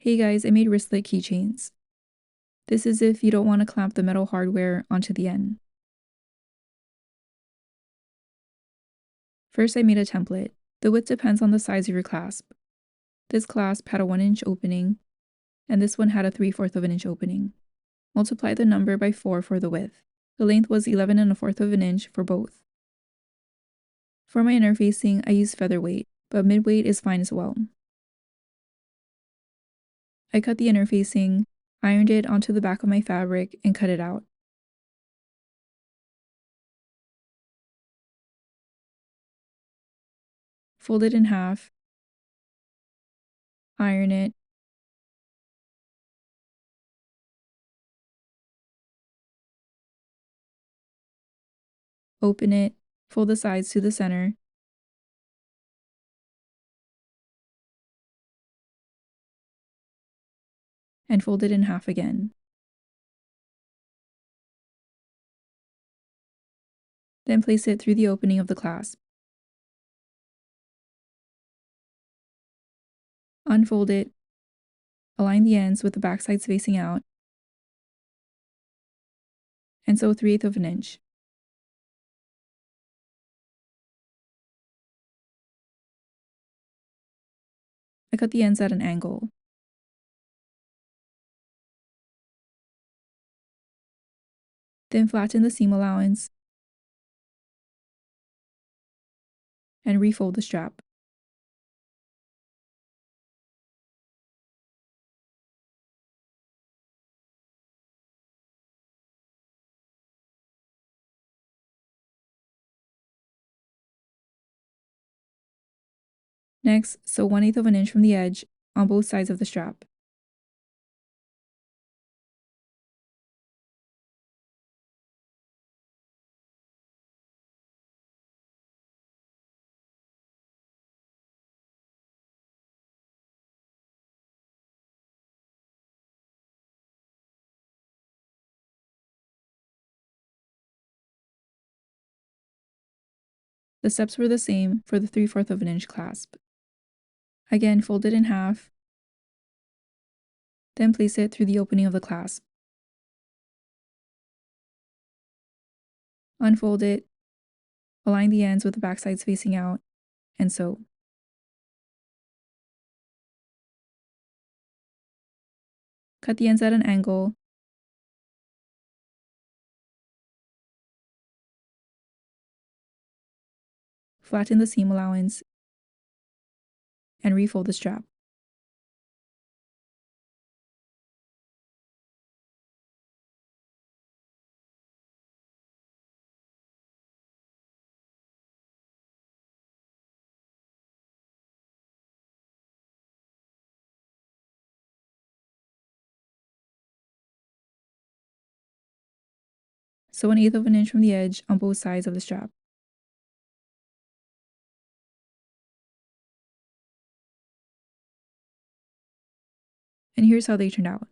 Hey guys, I made wristlet keychains. This is if you don't want to clamp the metal hardware onto the end. First, I made a template. The width depends on the size of your clasp. This clasp had a 1-inch opening, and this one had a 3/4 of an inch opening. Multiply the number by 4 for the width. The length was 11 1/4 of an inch for both. For my interfacing, I used featherweight, but mid-weight is fine as well. I cut the interfacing, ironed it onto the back of my fabric, and cut it out. Fold it in half, iron it, open it, fold the sides to the center, and fold it in half again. Then place it through the opening of the clasp. Unfold it, align the ends with the back sides facing out, and sew 3/8 of an inch. I cut the ends at an angle. Then flatten the seam allowance and refold the strap. Next, sew 1/8 of an inch from the edge on both sides of the strap. The steps were the same for the 3/4 of an inch clasp. Again, fold it in half, then place it through the opening of the clasp. Unfold it, align the ends with the back sides facing out, and sew. Cut the ends at an angle, flatten the seam allowance, and refold the strap. Sew 1/8 of an inch from the edge on both sides of the strap. And here's how they turned out.